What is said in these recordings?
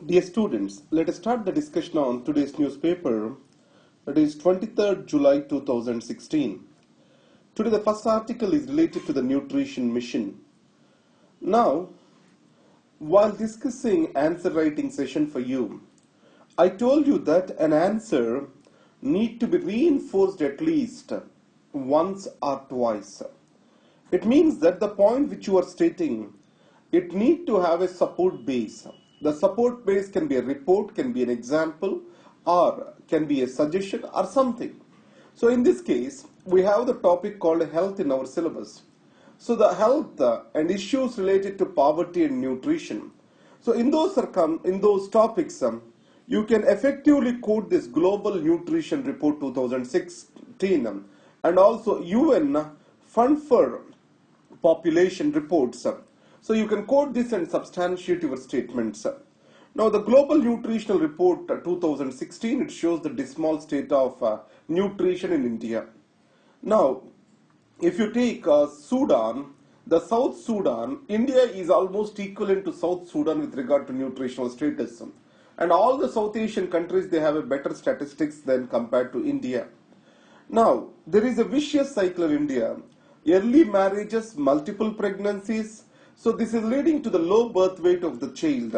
Dear students, let us start the discussion on today's newspaper. It is 23rd July 2016. Today the first article is related to the nutrition mission. Now, while discussing answer writing session for you, I told you that an answer need to be reinforced at least once or twice. It means that the point which you are stating, it need to have a support base. The support base can be a report, can be an example, or can be a suggestion or something. So in this case, we have the topic called health in our syllabus. So the health and issues related to poverty and nutrition. So in those topics, you can effectively quote this Global Nutrition Report 2016 and also UN Fund for Population reports. So you can quote this and substantiate your statements. Now the Global Nutritional Report 2016, it shows the dismal state of nutrition in India. Now, if you take Sudan, the South Sudan, India is almost equivalent to South Sudan with regard to nutritional status. And all the South Asian countries, they have a better statistics than compared to India. Now, there is a vicious cycle in India. Early marriages, multiple pregnancies. So this is leading to the low birth weight of the child.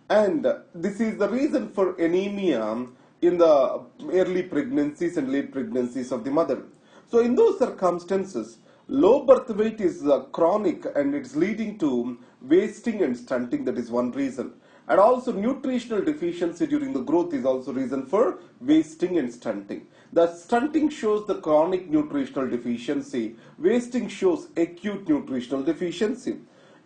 And this is the reason for anemia in the early pregnancies and late pregnancies of the mother. So in those circumstances, low birth weight is chronic and it's leading to wasting and stunting. That is one reason. And also nutritional deficiency during the growth is also reason for wasting and stunting. The stunting shows the chronic nutritional deficiency. Wasting shows acute nutritional deficiency.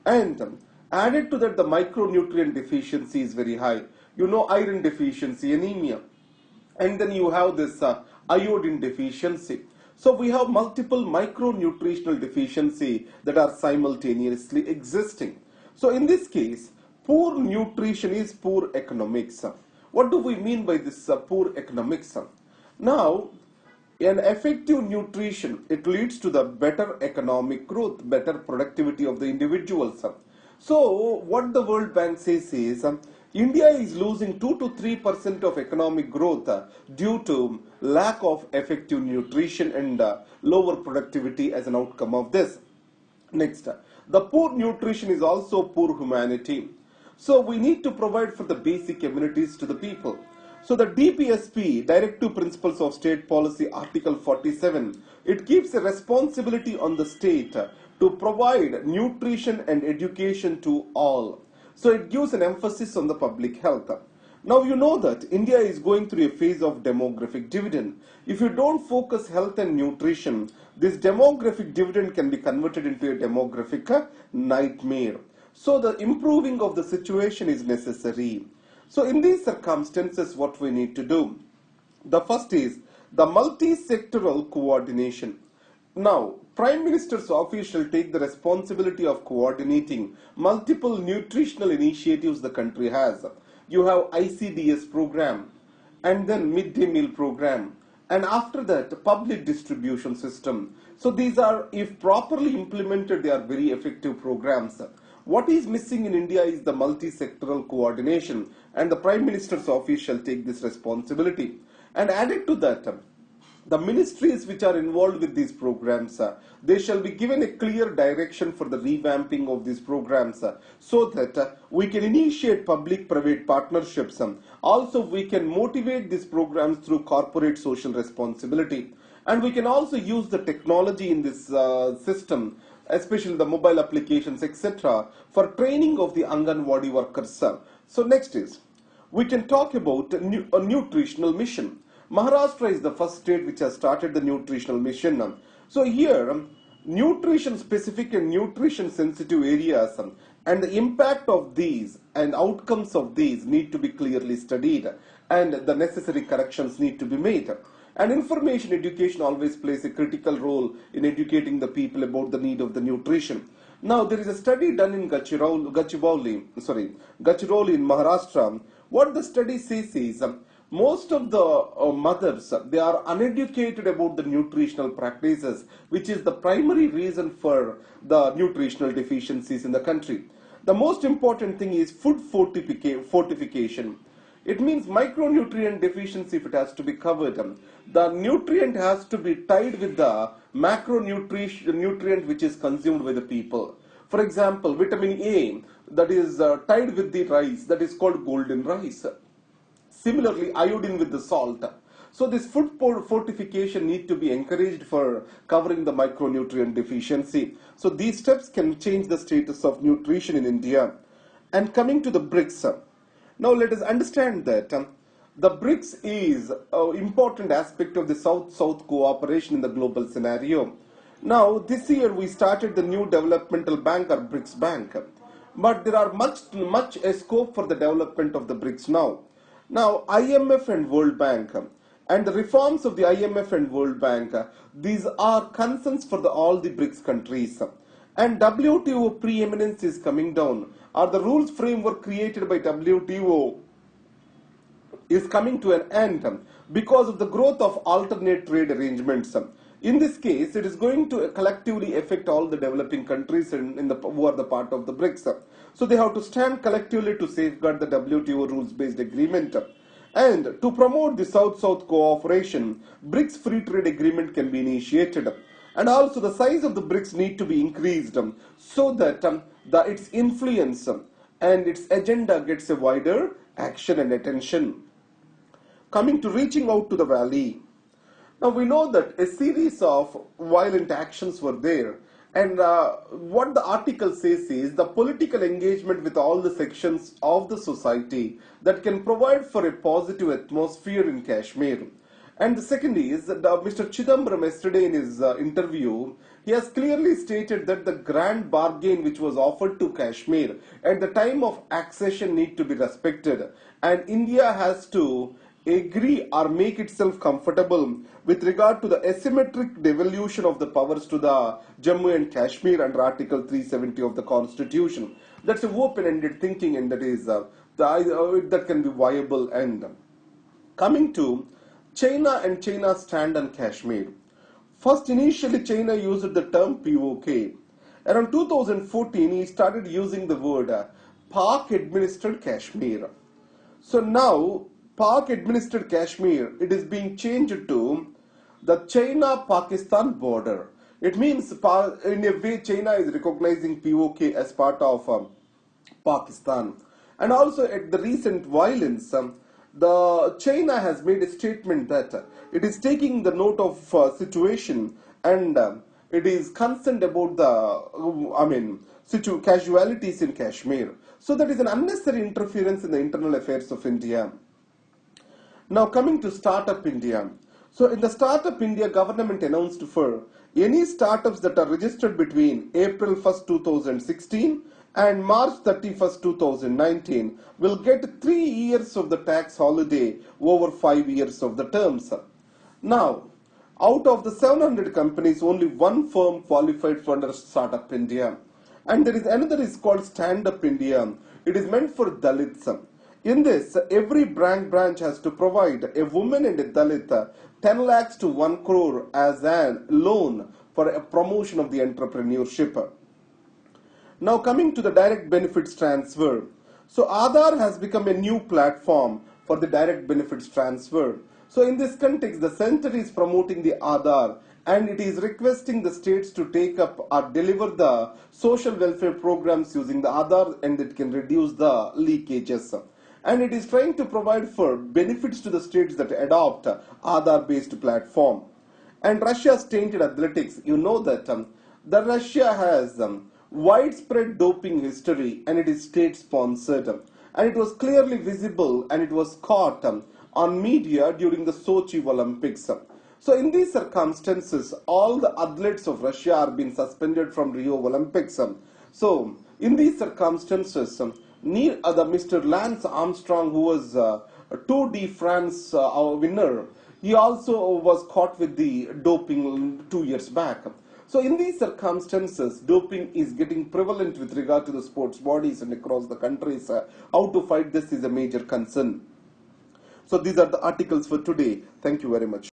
And added to that, the micronutrient deficiency is very high. You know, iron deficiency, anemia. And then you have this iodine deficiency. So we have multiple micronutritional deficiency that are simultaneously existing. So in this case, poor nutrition is poor economics. What do we mean by this poor economics? Now, an effective nutrition, it leads to the better economic growth, better productivity of the individuals. So, what the World Bank says is, India is losing 2 to 3% of economic growth due to lack of effective nutrition and lower productivity as an outcome of this. Next, the poor nutrition is also poor humanity. So, we need to provide for the basic amenities to the people. So the DPSP, Directive Principles of State Policy, Article 47, it gives a responsibility on the state to provide nutrition and education to all. So it gives an emphasis on the public health. Now you know that India is going through a phase of demographic dividend. If you don't focus health and nutrition, this demographic dividend can be converted into a demographic nightmare. So the improving of the situation is necessary. So in these circumstances, what we need to do? The first is the multi-sectoral coordination. Now, Prime Minister's office shall take the responsibility of coordinating multiple nutritional initiatives the country has. You have ICDS program and then midday meal program and after that public distribution system. So these are, if properly implemented, they are very effective programs. What is missing in India is the multi-sectoral coordination, and the Prime Minister's office shall take this responsibility. And added to that, the ministries which are involved with these programs, they shall be given a clear direction for the revamping of these programs so that we can initiate public-private partnerships. Also, we can motivate these programs through corporate social responsibility. And we can also use the technology in this system, especially the mobile applications, etc., for training of the Anganwadi workers. So next is, we can talk about a nutritional mission. Maharashtra is the first state which has started the nutritional mission. So here, nutrition specific and nutrition sensitive areas and the impact of these and outcomes of these need to be clearly studied and the necessary corrections need to be made. And information education always plays a critical role in educating the people about the need of the nutrition. Now, there is a study done in Gadchiroli in Maharashtra. What the study says is, most of the mothers, they are uneducated about the nutritional practices, which is the primary reason for the nutritional deficiencies in the country. The most important thing is food fortification. It means micronutrient deficiency if it has to be covered. The nutrient has to be tied with the macronutrient which is consumed by the people. For example, vitamin A that is tied with the rice, that is called golden rice. Similarly, iodine with the salt. So this food fortification need to be encouraged for covering the micronutrient deficiency. So these steps can change the status of nutrition in India. And coming to the BRICS. Now let us understand that the BRICS is an important aspect of the South-South cooperation in the global scenario. Now this year we started the new developmental bank or BRICS bank. But there are much scope for the development of the BRICS now. Now IMF and World Bank and the reforms of the IMF and World Bank, these are concerns for all the BRICS countries. And WTO preeminence is coming down, or the rules framework created by WTO is coming to an end because of the growth of alternate trade arrangements. In this case, it is going to collectively affect all the developing countries who are the part of the BRICS. So they have to stand collectively to safeguard the WTO rules-based agreement. And to promote the South-South cooperation, BRICS free trade agreement can be initiated. And also the size of the BRICS need to be increased so that its influence and its agenda gets a wider action and attention. Coming to reaching out to the valley. Now we know that a series of violent actions were there, and what the article says is the political engagement with all the sections of the society that can provide for a positive atmosphere in Kashmir. And the second is that Mr. Chidambaram yesterday in his interview, he has clearly stated that the grand bargain which was offered to Kashmir at the time of accession need to be respected, and India has to agree or make itself comfortable with regard to the asymmetric devolution of the powers to the Jammu and Kashmir under Article 370 of the Constitution. That's an open-ended thinking, and that is that can be viable. And coming to China and China's stand on Kashmir. First, initially China used the term POK. Around 2014, he started using the word Pak-administered Kashmir. So now, Pak-administered Kashmir, it is being changed to the China-Pakistan border. It means, in a way, China is recognizing POK as part of Pakistan. And also, at the recent violence, the China has made a statement that it is taking the note of situation, and it is concerned about the casualties in Kashmir. So that is an unnecessary interference in the internal affairs of India. Now coming to Startup India. So in the Startup India, government announced for any startups that are registered between April 1st, 2016 and March 31st, 2019 will get 3 years of the tax holiday over 5 years of the terms. Now, out of the 700 companies, only one firm qualified for under Startup India. And there is another is called Stand Up India. It is meant for Dalits. In this, every branch has to provide a woman and a Dalit 10 lakhs to 1 crore as a loan for a promotion of the entrepreneurship. Now coming to the direct benefits transfer. So Aadhaar has become a new platform for the direct benefits transfer. So in this context, the center is promoting the Aadhaar, and it is requesting the states to take up or deliver the social welfare programs using the Aadhaar, and it can reduce the leakages. And it is trying to provide for benefits to the states that adopt Aadhaar-based platform. And Russia's tainted athletics, you know that the Russia has widespread doping history, and it is state-sponsored. And it was clearly visible, and it was caught on media during the Sochi Olympics. So in these circumstances, all the athletes of Russia are being suspended from Rio Olympics. So in these circumstances, Mr. Lance Armstrong, who was a Tour de France winner, he also was caught with the doping 2 years back. So in these circumstances, doping is getting prevalent with regard to the sports bodies and across the countries. How to fight this is a major concern. So these are the articles for today. Thank you very much.